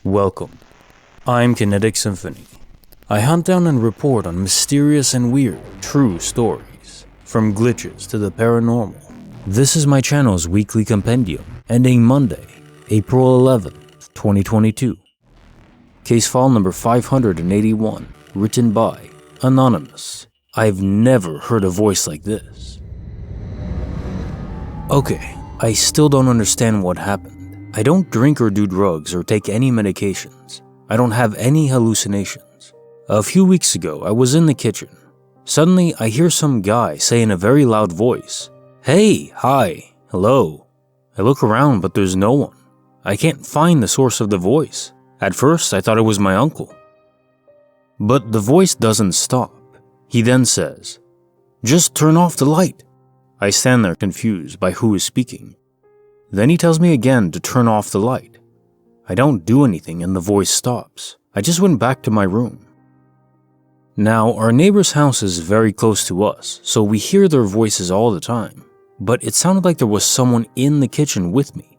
Welcome. I'm Kinetic Symphony. I hunt down and report on mysterious and weird, true stories, from glitches to the paranormal. This is my channel's weekly compendium, ending Monday, April 11th, 2022. Case file number 581, written by Anonymous. I've never heard a voice like this. Okay, I still don't understand what happened. I don't drink or do drugs or take any medications. I don't have any hallucinations. A few weeks ago, I was in the kitchen. Suddenly, I hear some guy say in a very loud voice, "Hey, hi, hello." I look around, but there's no one. I can't find the source of the voice. At first, I thought it was my uncle. But the voice doesn't stop. He then says, "Just turn off the light." I stand there confused by who is speaking. Then he tells me again to turn off the light. I don't do anything and the voice stops. I just went back to my room. Now, our neighbor's house is very close to us, so we hear their voices all the time. But it sounded like there was someone in the kitchen with me.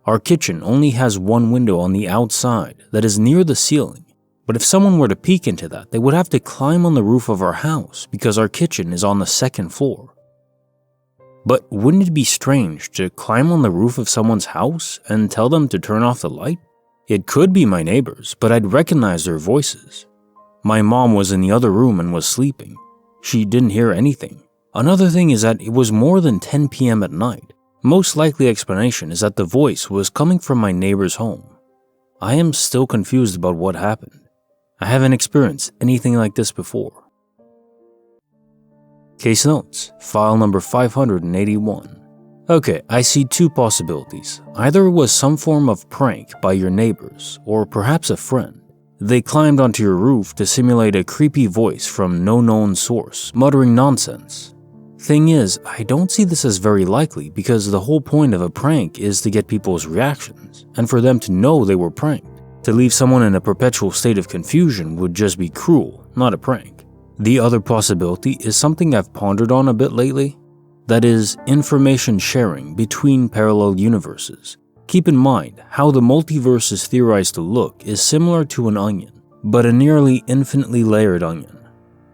Our kitchen only has one window on the outside that is near the ceiling. But if someone were to peek into that, they would have to climb on the roof of our house because our kitchen is on the second floor. But wouldn't it be strange to climb on the roof of someone's house and tell them to turn off the light? It could be my neighbors, but I'd recognize their voices. My mom was in the other room and was sleeping. She didn't hear anything. Another thing is that it was more than 10 p.m. at night. Most likely explanation is that the voice was coming from my neighbor's home. I am still confused about what happened. I haven't experienced anything like this before. Case notes, file number 581. Okay, I see two possibilities. Either it was some form of prank by your neighbors, or perhaps a friend. They climbed onto your roof to simulate a creepy voice from no known source, muttering nonsense. Thing is, I don't see this as very likely because the whole point of a prank is to get people's reactions, and for them to know they were pranked. To leave someone in a perpetual state of confusion would just be cruel, not a prank. The other possibility is something I've pondered on a bit lately. That is, information sharing between parallel universes. Keep in mind, how the multiverse is theorized to look is similar to an onion, but a nearly infinitely layered onion.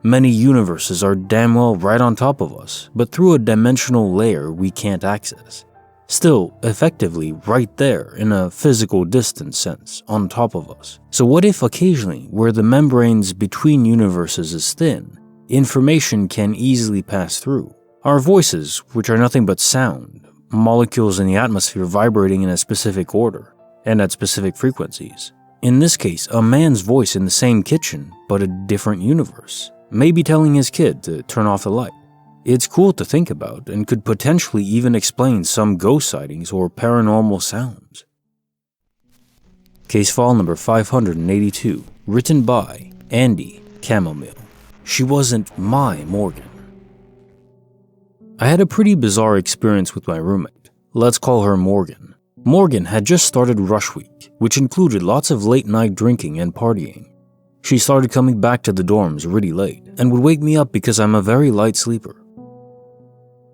Many universes are damn well right on top of us, but through a dimensional layer we can't access. Still, effectively right there in a physical distance sense, on top of us. So what if occasionally, where the membranes between universes is thin, information can easily pass through? Our voices, which are nothing but sound, molecules in the atmosphere vibrating in a specific order, and at specific frequencies. In this case, a man's voice in the same kitchen, but a different universe, may be telling his kid to turn off the light. It's cool to think about and could potentially even explain some ghost sightings or paranormal sounds. Case file number 582, written by Andy Chamomile. She wasn't my Morgan. I had a pretty bizarre experience with my roommate. Let's call her Morgan. Morgan had just started rush week, which included lots of late night drinking and partying. She started coming back to the dorms really late and would wake me up because I'm a very light sleeper.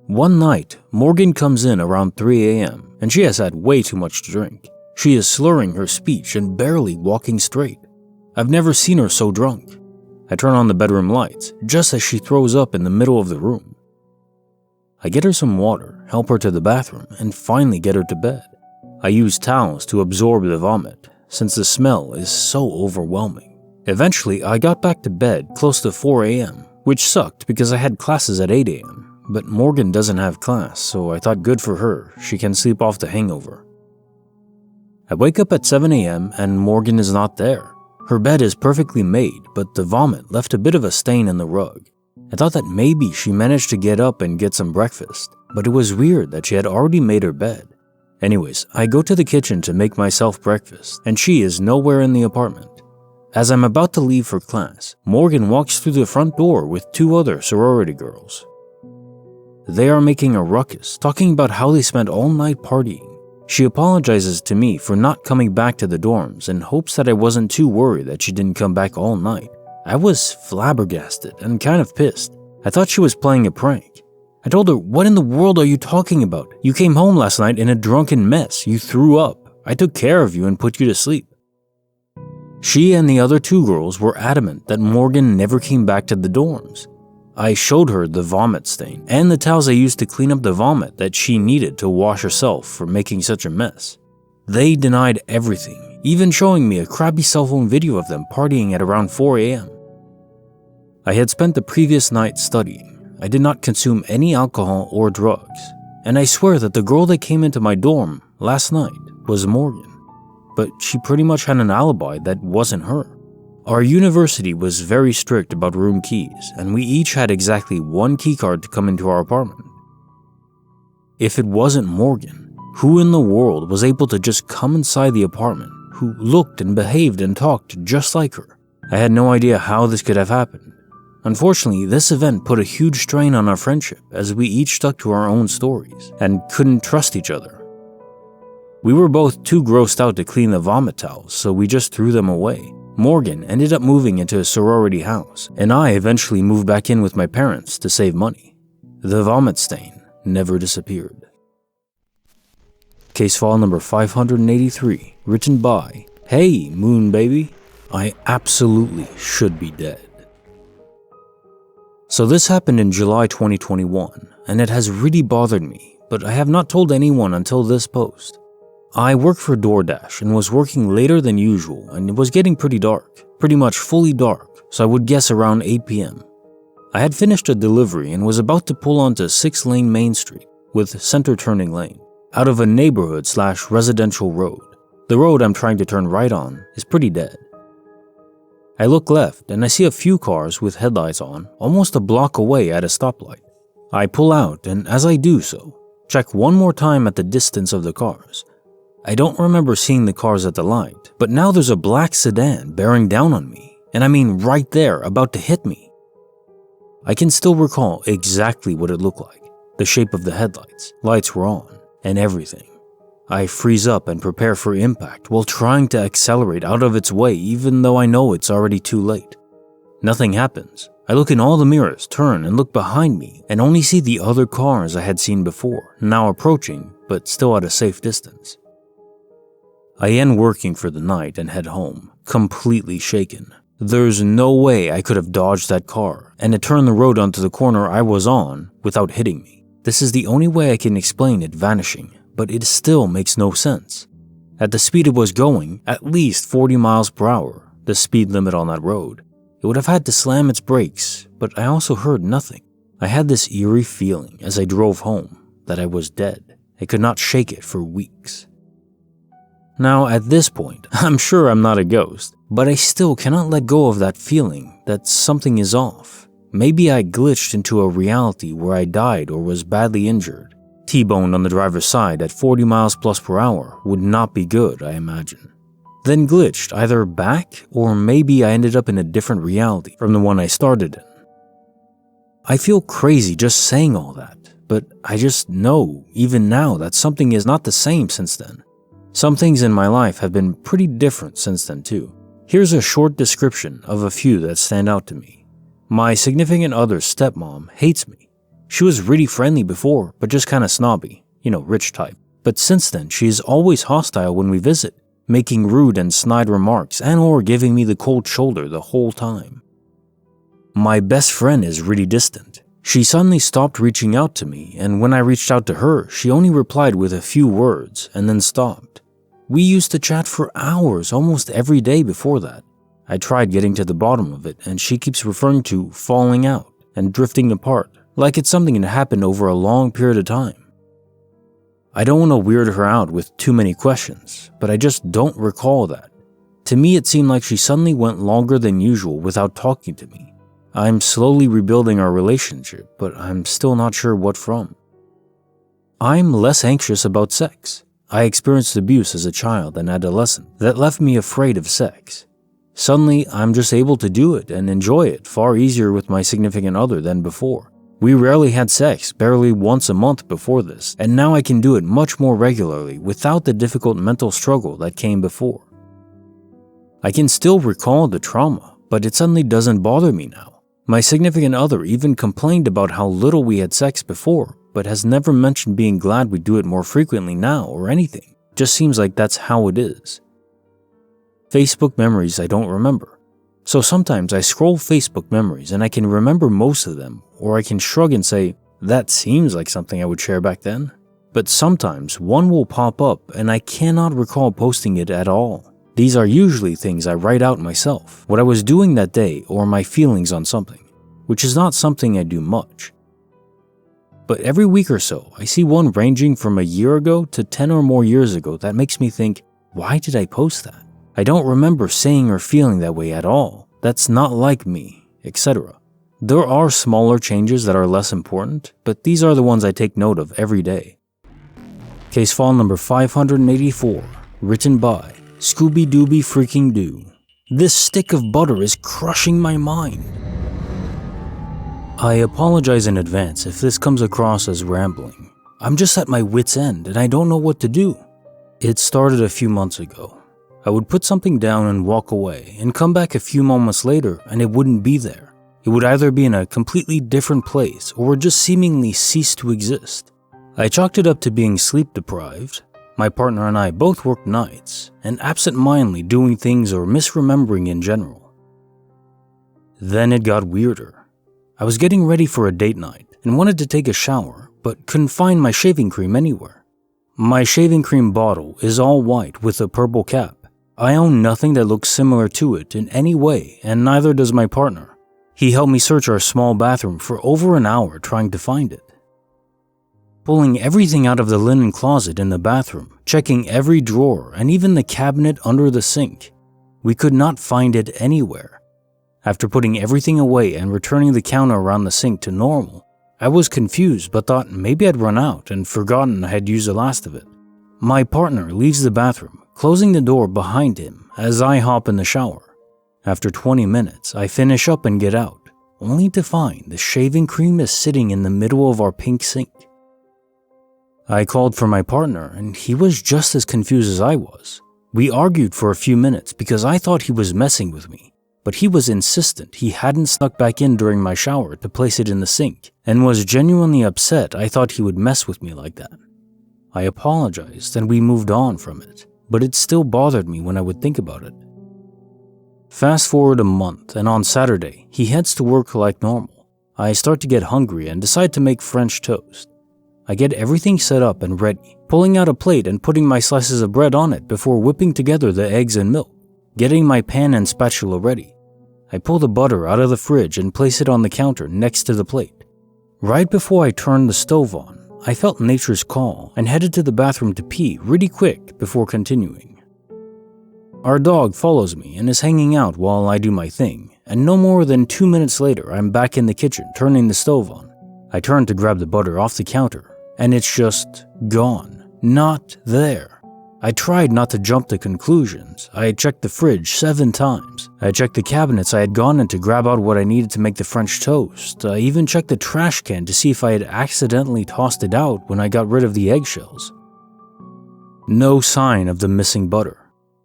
One night, Morgan comes in around 3 a.m. and she has had way too much to drink. She is slurring her speech and barely walking straight. I've never seen her so drunk. I turn on the bedroom lights just as she throws up in the middle of the room. I get her some water, help her to the bathroom, and finally get her to bed. I use towels to absorb the vomit since the smell is so overwhelming. Eventually, I got back to bed close to 4 a.m., which sucked because I had classes at 8 a.m. But Morgan doesn't have class, so I thought good for her, she can sleep off the hangover. I wake up at 7 a.m. and Morgan is not there. Her bed is perfectly made, but the vomit left a bit of a stain in the rug. I thought that maybe she managed to get up and get some breakfast, but it was weird that she had already made her bed. Anyways, I go to the kitchen to make myself breakfast, and she is nowhere in the apartment. As I'm about to leave for class, Morgan walks through the front door with two other sorority girls. They are making a ruckus, talking about how they spent all night partying. She apologizes to me for not coming back to the dorms and hopes that I wasn't too worried that she didn't come back all night. I was flabbergasted and kind of pissed. I thought she was playing a prank. I told her, "What in the world are you talking about? You came home last night in a drunken mess. You threw up. I took care of you and put you to sleep." She and the other 2 girls were adamant that Morgan never came back to the dorms. I showed her the vomit stain and the towels I used to clean up the vomit that she needed to wash herself for making such a mess. They denied everything, even showing me a crappy cell phone video of them partying at around 4 a.m. I had spent the previous night studying. I did not consume any alcohol or drugs, and I swear that the girl that came into my dorm last night was Morgan. But she pretty much had an alibi that wasn't her. Our university was very strict about room keys, and we each had exactly 1 keycard to come into our apartment. If it wasn't Morgan, who in the world was able to just come inside the apartment, who looked and behaved and talked just like her? I had no idea how this could have happened. Unfortunately, this event put a huge strain on our friendship as we each stuck to our own stories and couldn't trust each other. We were both too grossed out to clean the vomit towels, so we just threw them away. Morgan ended up moving into a sorority house, and I eventually moved back in with my parents to save money. The vomit stain never disappeared. Case file number 583, written by, Hey, Moon Baby, I absolutely should be dead. So this happened in July 2021, and it has really bothered me, but I have not told anyone until this post. I work for DoorDash and was working later than usual, and it was getting pretty dark, pretty much fully dark, so I would guess around 8 p.m. I had finished a delivery and was about to pull onto 6-lane Main Street with center turning lane, out of a neighborhood/residential road. The road I'm trying to turn right on is pretty dead. I look left and I see a few cars with headlights on almost a block away at a stoplight. I pull out, and as I do so, check one more time at the distance of the cars. I don't remember seeing the cars at the light, but now there's a black sedan bearing down on me, and I mean right there, about to hit me. I can still recall exactly what it looked like, the shape of the headlights, lights were on, and everything. I freeze up and prepare for impact while trying to accelerate out of its way even though I know it's already too late. Nothing happens. I look in all the mirrors, turn and look behind me, and only see the other cars I had seen before, now approaching, but still at a safe distance. I end working for the night and head home, completely shaken. There's no way I could have dodged that car, and it turned the road onto the corner I was on without hitting me. This is the only way I can explain it vanishing, but it still makes no sense. At the speed it was going, at least 40 miles per hour, the speed limit on that road, it would have had to slam its brakes, but I also heard nothing. I had this eerie feeling as I drove home that I was dead. I could not shake it for weeks. Now, at this point, I'm sure I'm not a ghost, but I still cannot let go of that feeling that something is off. Maybe I glitched into a reality where I died or was badly injured. T-boned on the driver's side at 40 miles plus per hour would not be good, I imagine. Then glitched either back or maybe I ended up in a different reality from the one I started in. I feel crazy just saying all that, but I just know, even now, that something is not the same since then. Some things in my life have been pretty different since then too. Here's a short description of a few that stand out to me. My significant other's stepmom hates me. She was really friendly before, but just kinda snobby, rich type. But since then, she is always hostile when we visit, making rude and snide remarks and or giving me the cold shoulder the whole time. My best friend is really distant. She suddenly stopped reaching out to me, and when I reached out to her, she only replied with a few words and then stopped. We used to chat for hours almost every day before that. I tried getting to the bottom of it, and she keeps referring to falling out and drifting apart, like it's something that happened over a long period of time. I don't want to weird her out with too many questions, but I just don't recall that. To me, it seemed like she suddenly went longer than usual without talking to me. I'm slowly rebuilding our relationship, but I'm still not sure what from. I'm less anxious about sex. I experienced abuse as a child and adolescent that left me afraid of sex. Suddenly, I'm just able to do it and enjoy it far easier with my significant other than before. We rarely had sex, barely once a month before this, and now I can do it much more regularly without the difficult mental struggle that came before. I can still recall the trauma, but it suddenly doesn't bother me now. My significant other even complained about how little we had sex before, but has never mentioned being glad we do it more frequently now or anything. Just seems like that's how it is. Facebook memories I don't remember. So sometimes I scroll Facebook memories and I can remember most of them, or I can shrug and say, that seems like something I would share back then. But sometimes one will pop up and I cannot recall posting it at all. These are usually things I write out myself, what I was doing that day or my feelings on something, which is not something I do much. But every week or so, I see one ranging from a year ago to 10 or more years ago that makes me think, why did I post that? I don't remember saying or feeling that way at all. That's not like me, etc. There are smaller changes that are less important, but these are the ones I take note of every day. Case file number 584, written by Scooby Dooby Freaking Doo. This stick of butter is crushing my mind. I apologize in advance if this comes across as rambling. I'm just at my wit's end and I don't know what to do. It started a few months ago. I would put something down and walk away and come back a few moments later and it wouldn't be there. It would either be in a completely different place or just seemingly cease to exist. I chalked it up to being sleep deprived. My partner and I both worked nights and absent-mindedly doing things or misremembering in general. Then it got weirder. I was getting ready for a date night and wanted to take a shower but couldn't find my shaving cream anywhere. My shaving cream bottle is all white with a purple cap. I own nothing that looks similar to it in any way, and neither does my partner. He helped me search our small bathroom for over an hour trying to find it. Pulling everything out of the linen closet in the bathroom, checking every drawer and even the cabinet under the sink. We could not find it anywhere. After putting everything away and returning the counter around the sink to normal, I was confused but thought maybe I'd run out and forgotten I had used the last of it. My partner leaves the bathroom, closing the door behind him as I hop in the shower. After 20 minutes, I finish up and get out, only to find the shaving cream is sitting in the middle of our pink sink. I called for my partner and he was just as confused as I was. We argued for a few minutes because I thought he was messing with me, but he was insistent he hadn't snuck back in during my shower to place it in the sink and was genuinely upset I thought he would mess with me like that. I apologized and we moved on from it, but it still bothered me when I would think about it. Fast forward a month and on Saturday, he heads to work like normal. I start to get hungry and decide to make French toast. I get everything set up and ready, pulling out a plate and putting my slices of bread on it before whipping together the eggs and milk, getting my pan and spatula ready. I pull the butter out of the fridge and place it on the counter next to the plate. Right before I turned the stove on, I felt nature's call and headed to the bathroom to pee really quick before continuing. Our dog follows me and is hanging out while I do my thing, and no more than 2 minutes later I'm back in the kitchen turning the stove on. I turn to grab the butter off the counter, and it's just gone. Not there. I tried not to jump to conclusions. I had checked the fridge 7 times. I checked the cabinets I had gone in to grab out what I needed to make the French toast. I even checked the trash can to see if I had accidentally tossed it out when I got rid of the eggshells. No sign of the missing butter.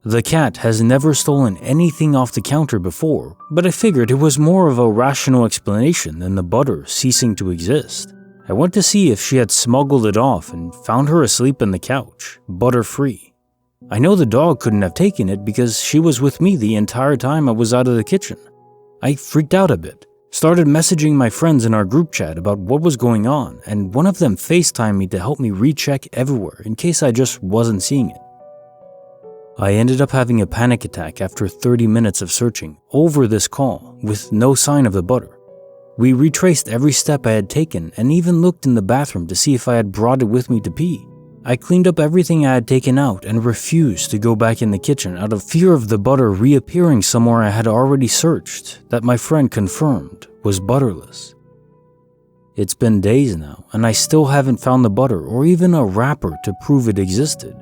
The cat has never stolen anything off the counter before, but I figured it was more of a rational explanation than the butter ceasing to exist. I went to see if she had smuggled it off and found her asleep on the couch, butter-free. I know the dog couldn't have taken it because she was with me the entire time I was out of the kitchen. I freaked out a bit, started messaging my friends in our group chat about what was going on, and one of them FaceTimed me to help me recheck everywhere in case I just wasn't seeing it. I ended up having a panic attack after 30 minutes of searching over this call with no sign of the butter. We retraced every step I had taken and even looked in the bathroom to see if I had brought it with me to pee. I cleaned up everything I had taken out and refused to go back in the kitchen out of fear of the butter reappearing somewhere I had already searched that my friend confirmed was butterless. It's been days now and I still haven't found the butter or even a wrapper to prove it existed.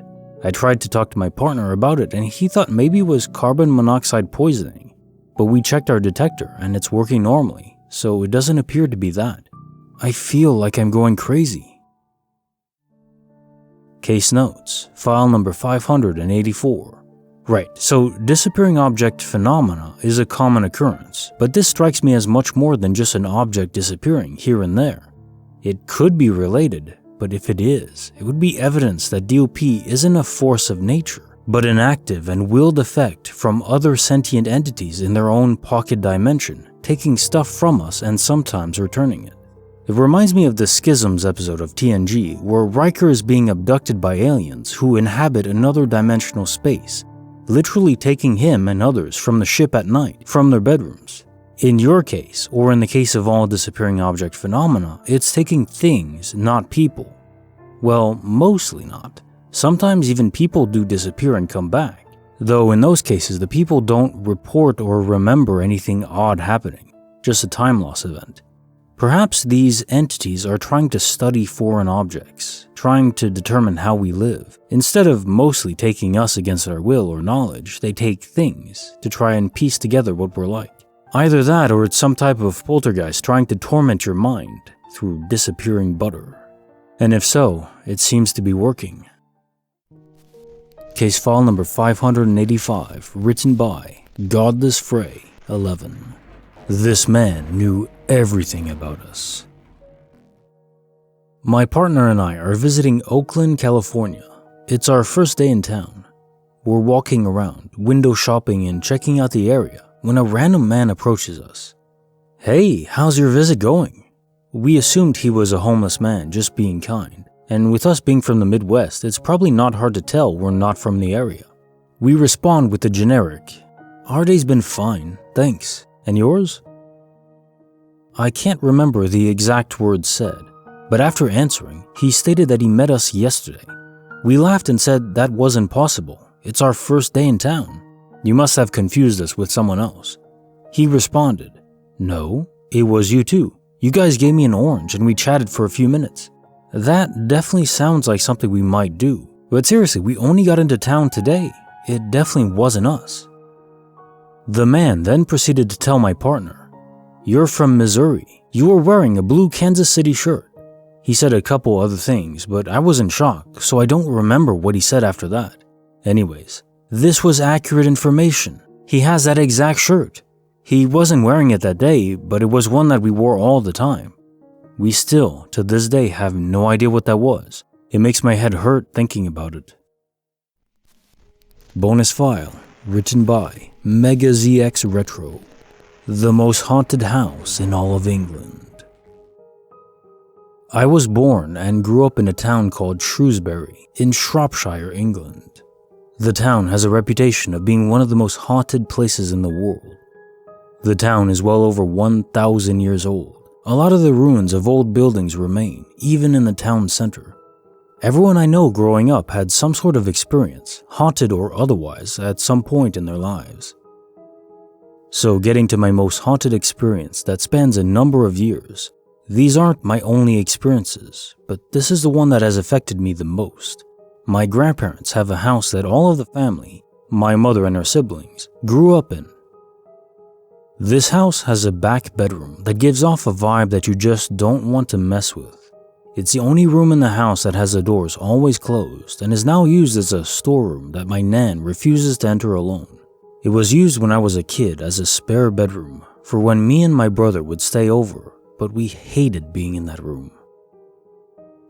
I tried to talk to my partner about it and he thought maybe it was carbon monoxide poisoning, but we checked our detector and it's working normally. So it doesn't appear to be that. I feel like I'm going crazy. Case notes, file number 584. Right, so disappearing object phenomena is a common occurrence, but this strikes me as much more than just an object disappearing here and there. It could be related, but if it is, it would be evidence that DOP isn't a force of nature, but an active and willed effect from other sentient entities in their own pocket dimension, taking stuff from us and sometimes returning it. It reminds me of the Schisms episode of TNG, where Riker is being abducted by aliens who inhabit another dimensional space, literally taking him and others from the ship at night, from their bedrooms. In your case, or in the case of all disappearing object phenomena, it's taking things, not people. Well, mostly not. Sometimes even people do disappear and come back, though in those cases the people don't report or remember anything odd happening, just a time loss event. Perhaps these entities are trying to study foreign objects, trying to determine how we live. Instead of mostly taking us against our will or knowledge, they take things to try and piece together what we're like. Either that or it's some type of poltergeist trying to torment your mind through disappearing butter. And if so, it seems to be working. Case file number 585, written by Godless Frey 11. This man knew everything about us. My partner and I are visiting Oakland, California. It's our first day in town. We're walking around, window shopping and checking out the area when a random man approaches us. "Hey, how's your visit going?" We assumed he was a homeless man just being kind, and with us being from the Midwest, it's probably not hard to tell we're not from the area. We respond with the generic, "Our day's been fine, thanks. And yours?" I can't remember the exact words said, but after answering, he stated that he met us yesterday. We laughed and said that wasn't possible. It's our first day in town. You must have confused us with someone else. He responded, "No, it was you too. You guys gave me an orange and we chatted for a few minutes." That definitely sounds like something we might do, but seriously, we only got into town today. It definitely wasn't us. The man then proceeded to tell my partner, "You're from Missouri. You were wearing a blue Kansas City shirt." He said a couple other things, but I was in shock, so I don't remember what he said after that. Anyways, this was accurate information. He has that exact shirt. He wasn't wearing it that day, but it was one that we wore all the time. We still, to this day, have no idea what that was. It makes my head hurt thinking about it. Bonus file, written by Mega ZX Retro. The most haunted house in all of England. I was born and grew up in a town called Shrewsbury in Shropshire, England. The town has a reputation of being one of the most haunted places in the world. The town is well over 1,000 years old. A lot of the ruins of old buildings remain, even in the town center. Everyone I know growing up had some sort of experience, haunted or otherwise, at some point in their lives. So getting to my most haunted experience that spans a number of years, these aren't my only experiences, but this is the one that has affected me the most. My grandparents have a house that all of the family, my mother and her siblings, grew up in. This house has a back bedroom that gives off a vibe that you just don't want to mess with. It's the only room in the house that has the doors always closed and is now used as a storeroom that my nan refuses to enter alone. It was used when I was a kid as a spare bedroom for when me and my brother would stay over, but we hated being in that room.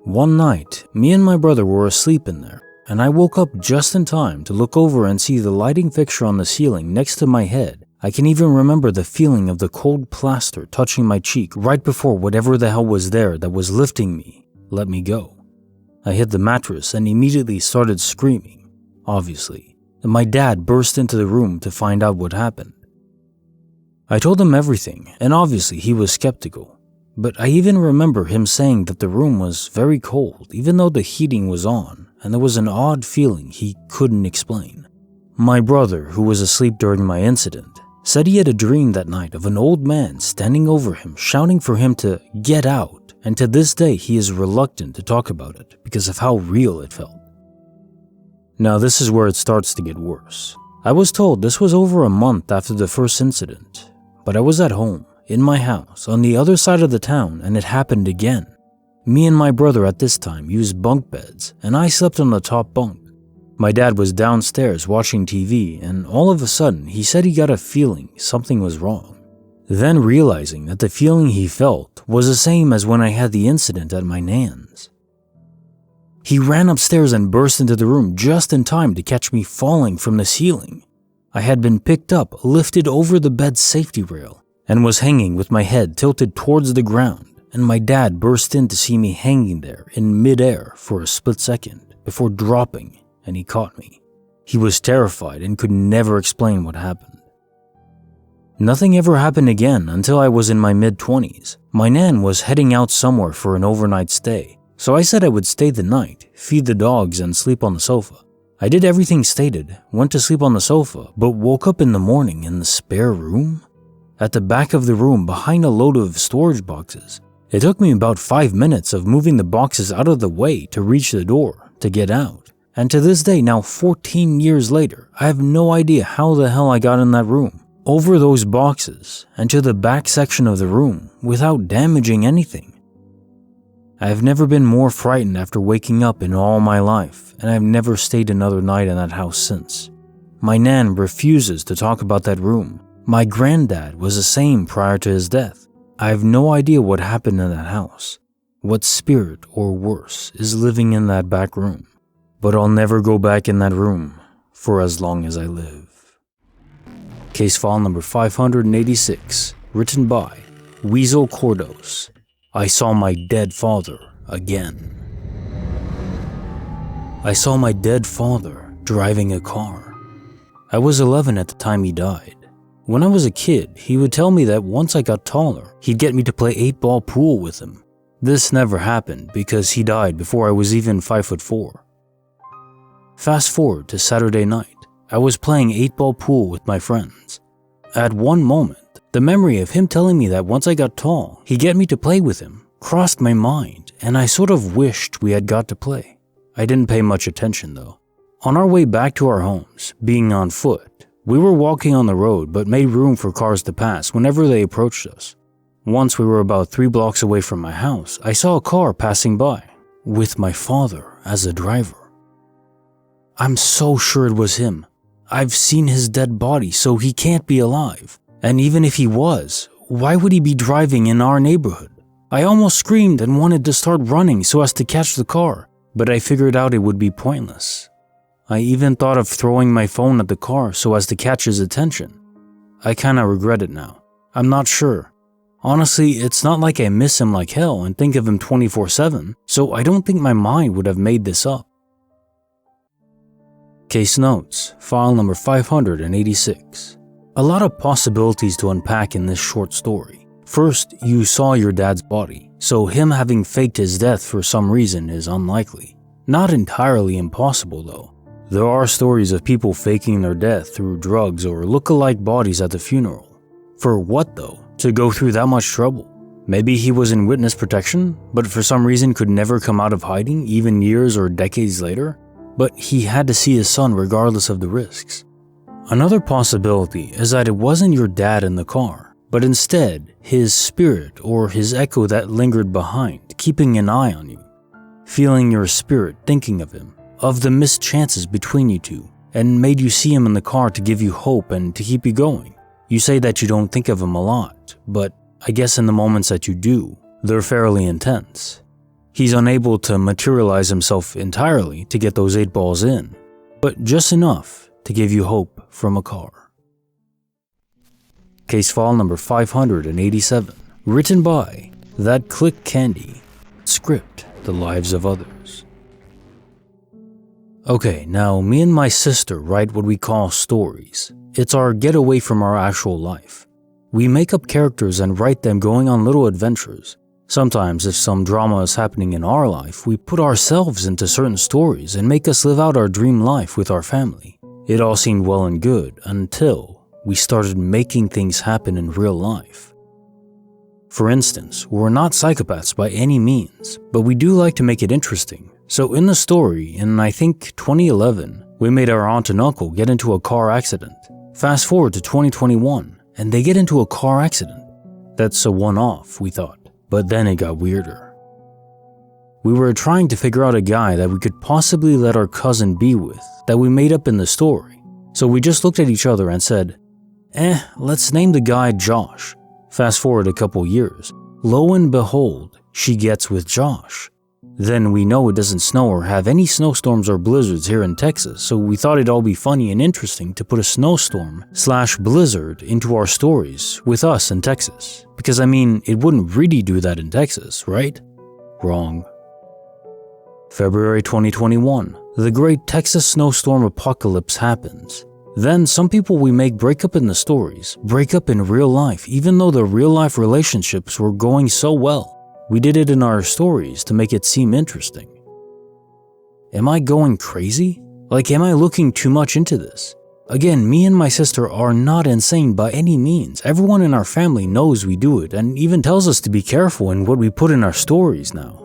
One night, me and my brother were asleep in there, and I woke up just in time to look over and see the lighting fixture on the ceiling next to my head. I can even remember the feeling of the cold plaster touching my cheek right before whatever the hell was there that was lifting me let me go. I hit the mattress and immediately started screaming, obviously, and my dad burst into the room to find out what happened. I told him everything, and obviously he was skeptical, but I even remember him saying that the room was very cold even though the heating was on, and there was an odd feeling he couldn't explain. My brother, who was asleep during my incident, said he had a dream that night of an old man standing over him shouting for him to get out, and to this day he is reluctant to talk about it because of how real it felt. Now this is where it starts to get worse. I was told this was over a month after the first incident, but I was at home, in my house, on the other side of the town, and it happened again. Me and my brother at this time used bunk beds, and I slept on the top bunk. My dad was downstairs watching TV, and all of a sudden he said he got a feeling something was wrong. Then realizing that the feeling he felt was the same as when I had the incident at my nan's. He ran upstairs and burst into the room just in time to catch me falling from the ceiling. I had been picked up, lifted over the bed's safety rail, and was hanging with my head tilted towards the ground, and my dad burst in to see me hanging there in midair for a split second before dropping, and he caught me. He was terrified and could never explain what happened. Nothing ever happened again until I was in my mid-20s. My nan was heading out somewhere for an overnight stay, so I said I would stay the night, feed the dogs, and sleep on the sofa. I did everything stated, went to sleep on the sofa, but woke up in the morning in the spare room? At the back of the room behind a load of storage boxes. It took me about 5 minutes of moving the boxes out of the way to reach the door, to get out. And to this day, now 14 years later, I have no idea how the hell I got in that room, over those boxes, and to the back section of the room, without damaging anything. I have never been more frightened after waking up in all my life, and I have never stayed another night in that house since. My nan refuses to talk about that room. My granddad was the same prior to his death. I have no idea what happened in that house, what spirit or worse is living in that back room. But I'll never go back in that room for as long as I live. Case file number 586, written by Weasel Cordos. I saw my dead father again. I saw my dead father driving a car. I was 11 at the time he died. When I was a kid, he would tell me that once I got taller, he'd get me to play 8-ball pool with him. This never happened because he died before I was even 5'4". Fast forward to Saturday night, I was playing 8-ball pool with my friends. At one moment, the memory of him telling me that once I got tall, he'd get me to play with him crossed my mind, and I sort of wished we had got to play. I didn't pay much attention though. On our way back to our homes, being on foot, we were walking on the road but made room for cars to pass whenever they approached us. Once we were about 3 blocks away from my house, I saw a car passing by, with my father as a driver. I'm so sure it was him. I've seen his dead body, so he can't be alive. And even if he was, why would he be driving in our neighborhood? I almost screamed and wanted to start running so as to catch the car, but I figured out it would be pointless. I even thought of throwing my phone at the car so as to catch his attention. I kinda regret it now. I'm not sure. Honestly, it's not like I miss him like hell and think of him 24/7, so I don't think my mind would have made this up. Case notes, file number 586. A lot of possibilities to unpack in this short story. First, you saw your dad's body, so him having faked his death for some reason is unlikely. Not entirely impossible though. There are stories of people faking their death through drugs or look-alike bodies at the funeral. For what though? To go through that much trouble? Maybe he was in witness protection, but for some reason could never come out of hiding even years or decades later? But he had to see his son regardless of the risks. Another possibility is that it wasn't your dad in the car, but instead his spirit or his echo that lingered behind, keeping an eye on you, feeling your spirit thinking of him, of the missed chances between you two, and made you see him in the car to give you hope and to keep you going. You say that you don't think of him a lot, but I guess in the moments that you do, they're fairly intense. He's unable to materialize himself entirely to get those 8 balls in, but just enough to give you hope from a car. Case file number 587, written by That Click Candy. Script, The Lives of Others. Okay, now me and my sister write what we call stories. It's our getaway from our actual life. We make up characters and write them going on little adventures. Sometimes if some drama is happening in our life, we put ourselves into certain stories and make us live out our dream life with our family. It all seemed well and good until we started making things happen in real life. For instance, we're not psychopaths by any means, but we do like to make it interesting. So in the story, in I think 2011, we made our aunt and uncle get into a car accident. Fast forward to 2021, and they get into a car accident. That's a one-off, we thought. But then it got weirder. We were trying to figure out a guy that we could possibly let our cousin be with that we made up in the story. So we just looked at each other and said, let's name the guy Josh. Fast forward a couple years. Lo and behold, she gets with Josh. Then we know it doesn't snow or have any snowstorms or blizzards here in Texas, so we thought it'd all be funny and interesting to put a snowstorm/blizzard into our stories with us in Texas. Because I mean, it wouldn't really do that in Texas, right? Wrong. February 2021, the great Texas snowstorm apocalypse happens. Then some people we make break up in the stories, break up in real life, even though the real life relationships were going so well. We did it in our stories to make it seem interesting. Am I going crazy? Like, am I looking too much into this? Again, me and my sister are not insane by any means. Everyone in our family knows we do it and even tells us to be careful in what we put in our stories now.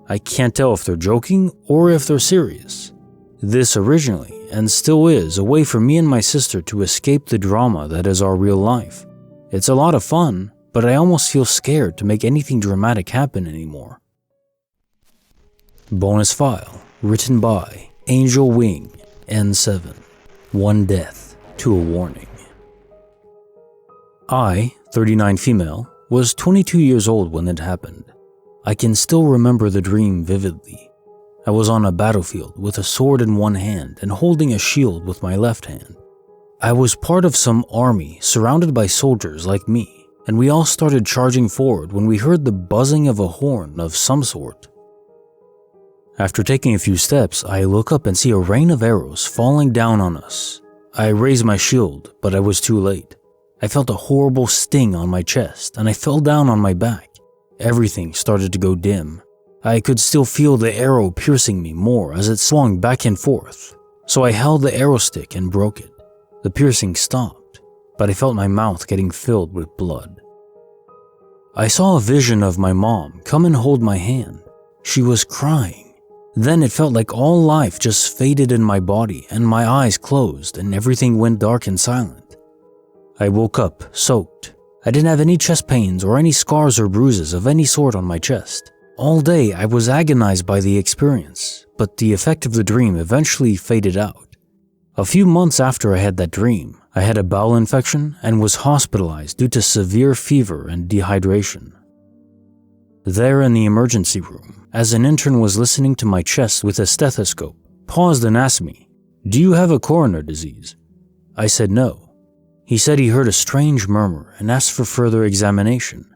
I can't tell if they're joking or if they're serious. This originally, and still is, a way for me and my sister to escape the drama that is our real life. It's a lot of fun, but I almost feel scared to make anything dramatic happen anymore. Bonus file, written by Angel Wing, N7. One death to a warning. I, 39 female, was 22 years old when it happened. I can still remember the dream vividly. I was on a battlefield with a sword in one hand and holding a shield with my left hand. I was part of some army surrounded by soldiers like me, and we all started charging forward when we heard the buzzing of a horn of some sort. After taking a few steps, I look up and see a rain of arrows falling down on us. I raised my shield, but I was too late. I felt a horrible sting on my chest, and I fell down on my back. Everything started to go dim. I could still feel the arrow piercing me more as it swung back and forth, so I held the arrow stick and broke it. The piercing stopped, but I felt my mouth getting filled with blood. I saw a vision of my mom come and hold my hand. She was crying. Then it felt like all life just faded in my body and my eyes closed and everything went dark and silent. I woke up soaked. I didn't have any chest pains or any scars or bruises of any sort on my chest. All day I was agonized by the experience, but the effect of the dream eventually faded out. A few months after I had that dream, I had a bowel infection and was hospitalized due to severe fever and dehydration. There in the emergency room, as an intern was listening to my chest with a stethoscope, paused and asked me, "Do you have a coronary disease?" I said no. He said he heard a strange murmur and asked for further examination.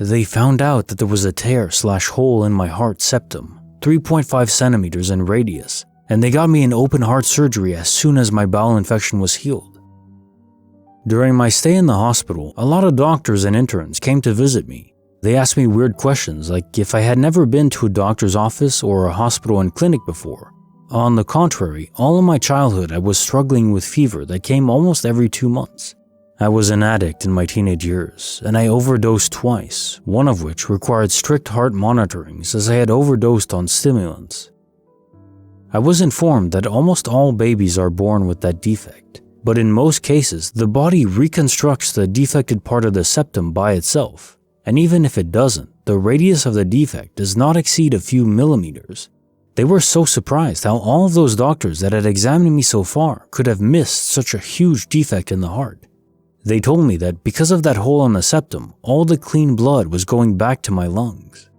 They found out that there was a tear/hole in my heart septum, 3.5 centimeters in radius, and they got me an open heart surgery as soon as my bowel infection was healed. During my stay in the hospital, a lot of doctors and interns came to visit me. They asked me weird questions like if I had never been to a doctor's office or a hospital and clinic before. On the contrary, all of my childhood I was struggling with fever that came almost every 2 months. I was an addict in my teenage years, and I overdosed twice, one of which required strict heart monitorings as I had overdosed on stimulants. I was informed that almost all babies are born with that defect, but in most cases the body reconstructs the defected part of the septum by itself. And even if it doesn't, the radius of the defect does not exceed a few millimeters. They were so surprised how all of those doctors that had examined me so far could have missed such a huge defect in the heart. They told me that because of that hole in the septum, all the clean blood was going back to my lungs.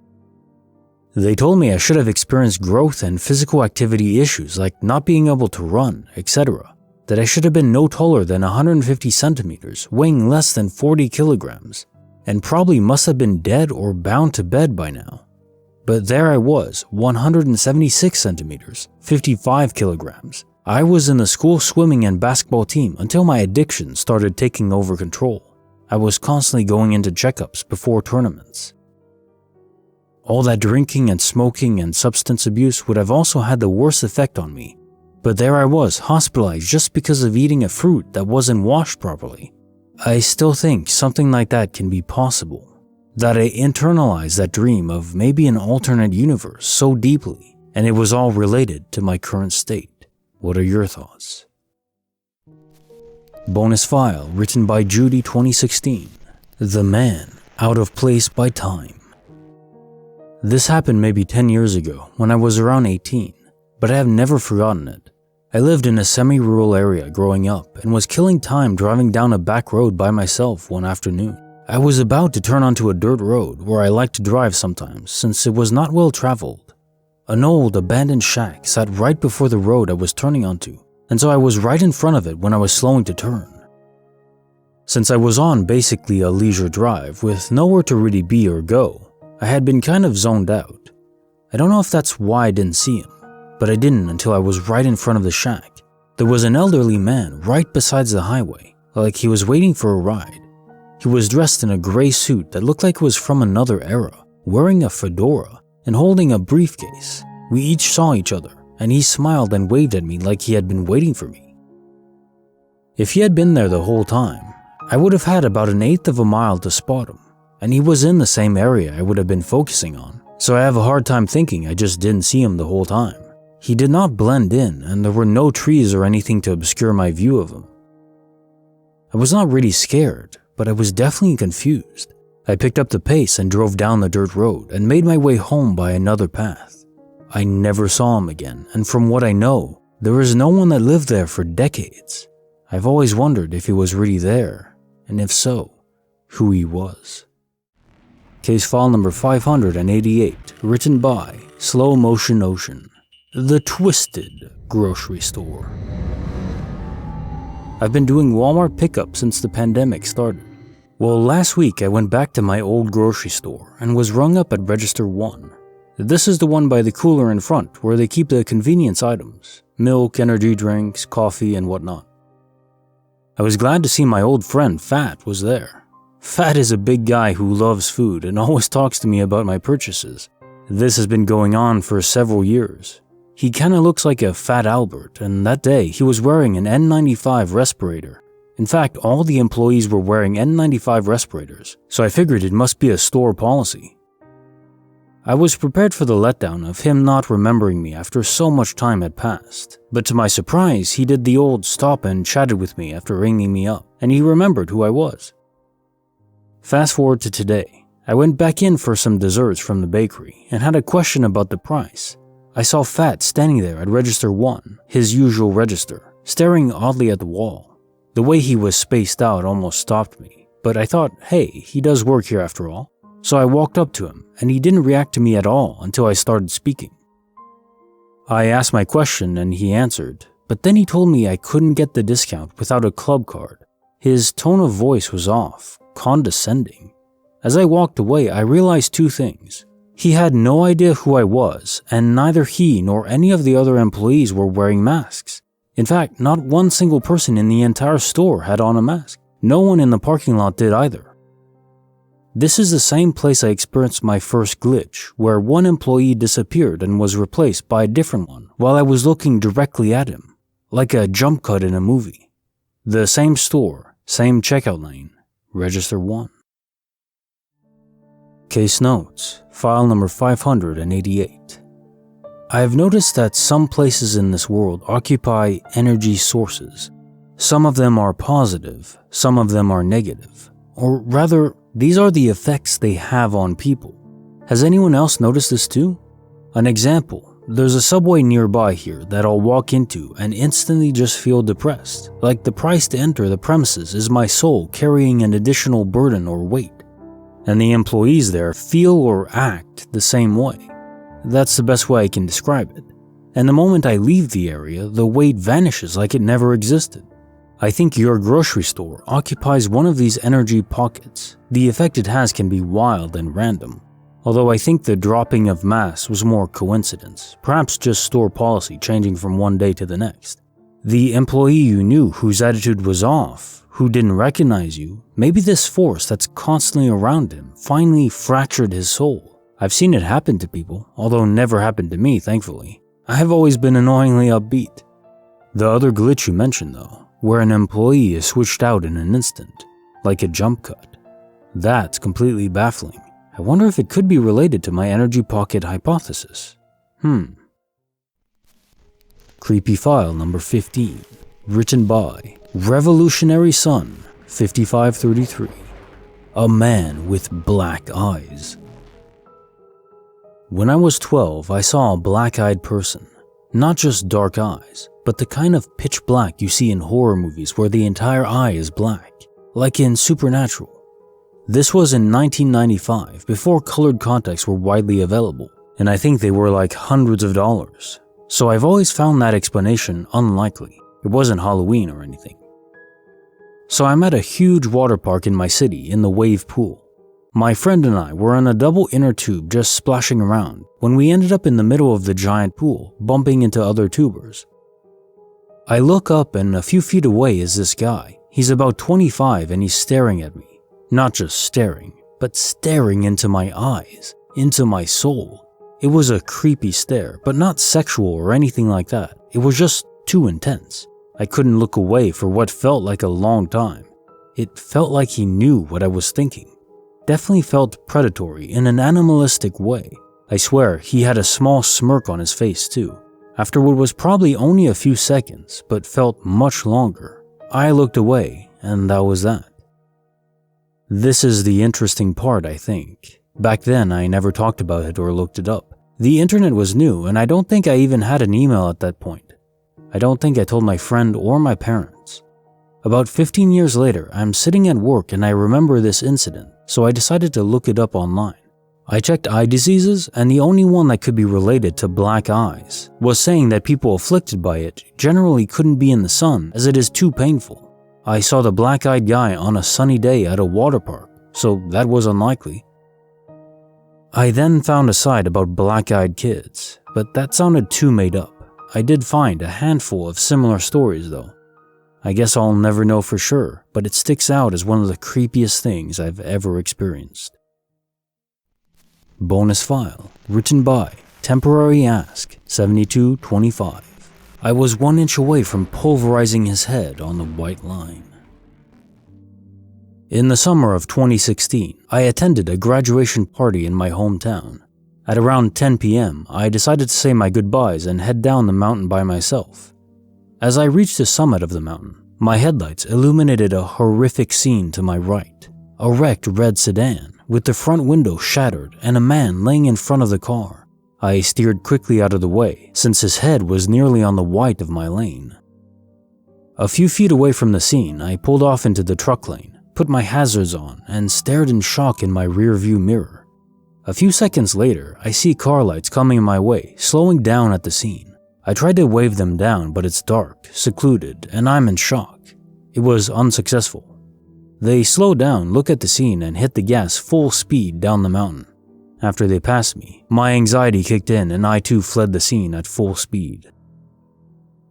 They told me I should have experienced growth and physical activity issues like not being able to run, etc. That I should have been no taller than 150 centimeters, weighing less than 40 kilograms. And probably must have been dead or bound to bed by now. But there I was, 176 centimeters, 55 kilograms. I was in the school swimming and basketball team until my addiction started taking over control. I was constantly going into checkups before tournaments. All that drinking and smoking and substance abuse would have also had the worst effect on me. But there I was, hospitalized just because of eating a fruit that wasn't washed properly. I still think something like that can be possible. That I internalized that dream of maybe an alternate universe so deeply, and it was all related to my current state. What are your thoughts? Bonus file written by Judy 2016. The Man Out of Place by Time. This happened maybe 10 years ago when I was around 18, but I have never forgotten it. I lived in a semi-rural area growing up and was killing time driving down a back road by myself one afternoon. I was about to turn onto a dirt road where I like to drive sometimes since it was not well traveled. An old, abandoned shack sat right before the road I was turning onto, and so I was right in front of it when I was slowing to turn. Since I was on basically a leisure drive with nowhere to really be or go, I had been kind of zoned out. I don't know if that's why I didn't see him, but I didn't until I was right in front of the shack. There was an elderly man right beside the highway, like he was waiting for a ride. He was dressed in a gray suit that looked like it was from another era, wearing a fedora and holding a briefcase. We each saw each other, and he smiled and waved at me like he had been waiting for me. If he had been there the whole time, I would have had about 1/8 of a mile to spot him, and he was in the same area I would have been focusing on, so I have a hard time thinking I just didn't see him the whole time. He did not blend in, and there were no trees or anything to obscure my view of him. I was not really scared, but I was definitely confused. I picked up the pace and drove down the dirt road and made my way home by another path. I never saw him again, and from what I know, there is no one that lived there for decades. I've always wondered if he was really there, and if so, who he was. Case file number 588, written by Slow Motion Ocean. The Twisted Grocery Store. I've been doing Walmart pickup since the pandemic started. Well, last week I went back to my old grocery store and was rung up at Register 1. This is the one by the cooler in front where they keep the convenience items, milk, energy drinks, coffee, and whatnot. I was glad to see my old friend Fat was there. Fat is a big guy who loves food and always talks to me about my purchases. This has been going on for several years. He kinda looks like a Fat Albert, and that day he was wearing an N95 respirator. In fact, all the employees were wearing N95 respirators, so I figured it must be a store policy. I was prepared for the letdown of him not remembering me after so much time had passed, but to my surprise, he did the old stop and chatted with me after ringing me up, and he remembered who I was. Fast forward to today. I went back in for some desserts from the bakery and had a question about the price. I saw Fat standing there at Register 1, his usual register, staring oddly at the wall. The way he was spaced out almost stopped me, but I thought, hey, he does work here after all. So I walked up to him, and he didn't react to me at all until I started speaking. I asked my question and he answered, but then he told me I couldn't get the discount without a club card. His tone of voice was off, condescending. As I walked away, I realized two things. He had no idea who I was, and neither he nor any of the other employees were wearing masks. In fact, not one single person in the entire store had on a mask. No one in the parking lot did either. This is the same place I experienced my first glitch, where one employee disappeared and was replaced by a different one while I was looking directly at him, like a jump cut in a movie. The same store, same checkout lane, Register 1. Case notes, file number 588. I have noticed that some places in this world occupy energy sources. Some of them are positive, some of them are negative. Or rather, these are the effects they have on people. Has anyone else noticed this too? An example, there's a subway nearby here that I'll walk into and instantly just feel depressed, like the price to enter the premises is my soul carrying an additional burden or weight. And the employees there feel or act the same way. That's the best way I can describe it. And the moment I leave the area, the weight vanishes like it never existed. I think your grocery store occupies one of these energy pockets. The effect it has can be wild and random. Although I think the dropping of mass was more coincidence, perhaps just store policy changing from one day to the next. The employee you knew whose attitude was off, who didn't recognize you, maybe this force that's constantly around him finally fractured his soul. I've seen it happen to people, although never happened to me, thankfully. I have always been annoyingly upbeat. The other glitch you mentioned though, where an employee is switched out in an instant, like a jump cut. That's completely baffling. I wonder if it could be related to my energy pocket hypothesis. Creepy file number 15, written by Revolutionary Sun 5533. A man with black eyes. When I was 12, I saw a black-eyed person. Not just dark eyes, but the kind of pitch black you see in horror movies where the entire eye is black, like in Supernatural. This was in 1995, before colored contacts were widely available. and I think they were like hundreds of dollars. So I've always found that explanation unlikely. It wasn't Halloween or anything. So I'm at a huge water park in my city in the wave pool. My friend and I were on a double inner tube just splashing around when we ended up in the middle of the giant pool, bumping into other tubers. I look up and a few feet away is this guy. He's about 25 and he's staring at me. Not just staring, but staring into my eyes, into my soul. It was a creepy stare, but not sexual or anything like that. It was just too intense. I couldn't look away for what felt like a long time. It felt like he knew what I was thinking. Definitely felt predatory in an animalistic way. I swear he had a small smirk on his face too. After what was probably only a few seconds, but felt much longer, I looked away and that was that. This is the interesting part, I think. Back then, I never talked about it or looked it up. The internet was new and I don't think I even had an email at that point. I don't think I told my friend or my parents. About 15 years later, I'm sitting at work and I remember this incident, so I decided to look it up online. I checked eye diseases and the only one that could be related to black eyes was saying that people afflicted by it generally couldn't be in the sun as it is too painful. I saw the black-eyed guy on a sunny day at a water park, so that was unlikely. I then found a site about black-eyed kids, but that sounded too made up. I did find a handful of similar stories though. I guess I'll never know for sure, but it sticks out as one of the creepiest things I've ever experienced. Bonus file, written by Temporary Ask 7225. I was 1 inch away from pulverizing his head on the white line. In the summer of 2016, I attended a graduation party in my hometown. At around 10 p.m., I decided to say my goodbyes and head down the mountain by myself. As I reached the summit of the mountain, my headlights illuminated a horrific scene to my right. A wrecked red sedan with the front window shattered and a man laying in front of the car. I steered quickly out of the way since his head was nearly on the white of my lane. A few feet away from the scene, I pulled off into the truck lane, put my hazards on, and stared in shock in my rearview mirror. A few seconds later, I see car lights coming my way, slowing down at the scene. I tried to wave them down, but it's dark, secluded, and I'm in shock. It was unsuccessful. They slow down, look at the scene, and hit the gas full speed down the mountain. After they passed me, my anxiety kicked in and I too fled the scene at full speed.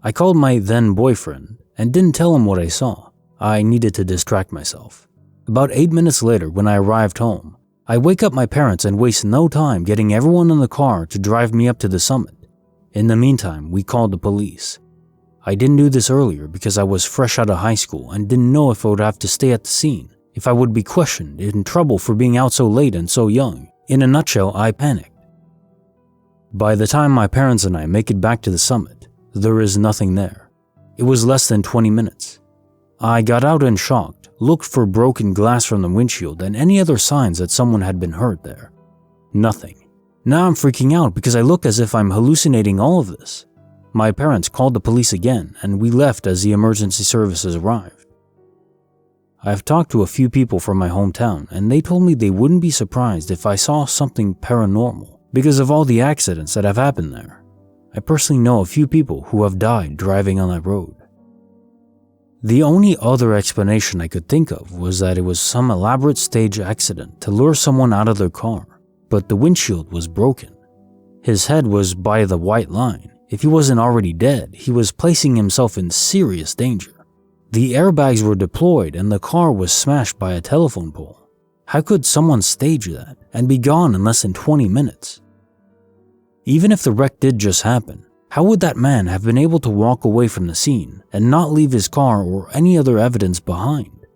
I called my then boyfriend and didn't tell him what I saw. I needed to distract myself. About 8 minutes later, when I arrived home, I wake up my parents and waste no time getting everyone in the car to drive me up to the summit. In the meantime, we called the police. I didn't do this earlier because I was fresh out of high school and didn't know if I would have to stay at the scene, if I would be questioned, in trouble for being out so late and so young. In a nutshell, I panicked. By the time my parents and I make it back to the summit, there is nothing there. It was less than 20 minutes. I got out in shock, looked for broken glass from the windshield and any other signs that someone had been hurt there. Nothing. Now I'm freaking out because I look as if I'm hallucinating all of this. My parents called the police again and we left as the emergency services arrived. I've talked to a few people from my hometown and they told me they wouldn't be surprised if I saw something paranormal because of all the accidents that have happened there. I personally know a few people who have died driving on that road. The only other explanation I could think of was that it was some elaborate stage accident to lure someone out of their car, but the windshield was broken. His head was by the white line. If he wasn't already dead, he was placing himself in serious danger. The airbags were deployed and the car was smashed by a telephone pole. How could someone stage that and be gone in less than 20 minutes? Even if the wreck did just happen, how would that man have been able to walk away from the scene and not leave his car or any other evidence behind?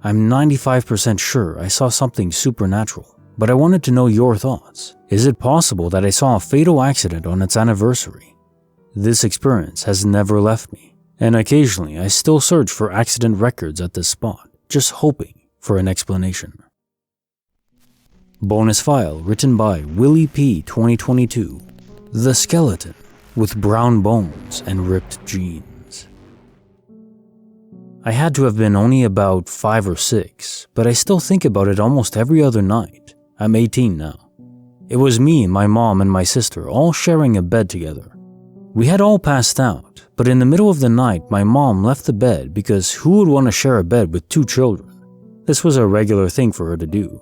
I'm 95% sure I saw something supernatural, but I wanted to know your thoughts. Is it possible that I saw a fatal accident on its anniversary? This experience has never left me. And occasionally I still search for accident records at this spot, just hoping for an explanation. Bonus file written by Willie P. 2022. The skeleton with brown bones and ripped jeans. I had to have been only about 5 or 6, but I still think about it almost every other night. I'm 18 now. It was me, my mom, and my sister all sharing a bed together. We had all passed out, but in the middle of the night, my mom left the bed because who would want to share a bed with 2 children? This was a regular thing for her to do.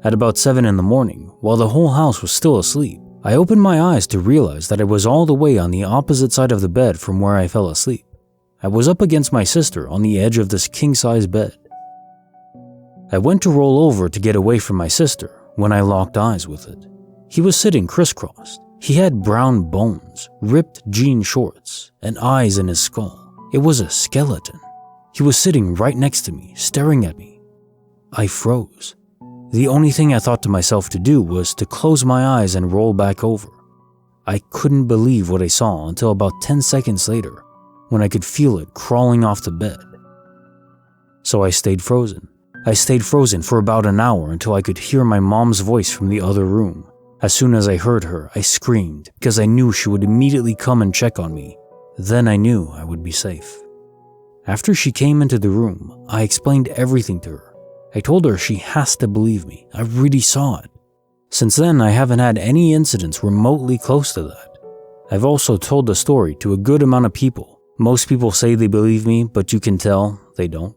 At about 7 in the morning, while the whole house was still asleep, I opened my eyes to realize that I was all the way on the opposite side of the bed from where I fell asleep. I was up against my sister on the edge of this king-size bed. I went to roll over to get away from my sister when I locked eyes with it. He was sitting crisscrossed. He had brown bones, ripped jean shorts, and eyes in his skull. It was a skeleton. He was sitting right next to me, staring at me. I froze. The only thing I thought to myself to do was to close my eyes and roll back over. I couldn't believe what I saw until about 10 seconds later, when I could feel it crawling off the bed. So I stayed frozen. I stayed frozen for about an hour until I could hear my mom's voice from the other room. As soon as I heard her, I screamed because I knew she would immediately come and check on me. Then I knew I would be safe. After she came into the room, I explained everything to her. I told her she has to believe me. I really saw it. Since then, I haven't had any incidents remotely close to that. I've also told the story to a good amount of people. Most people say they believe me, but you can tell they don't.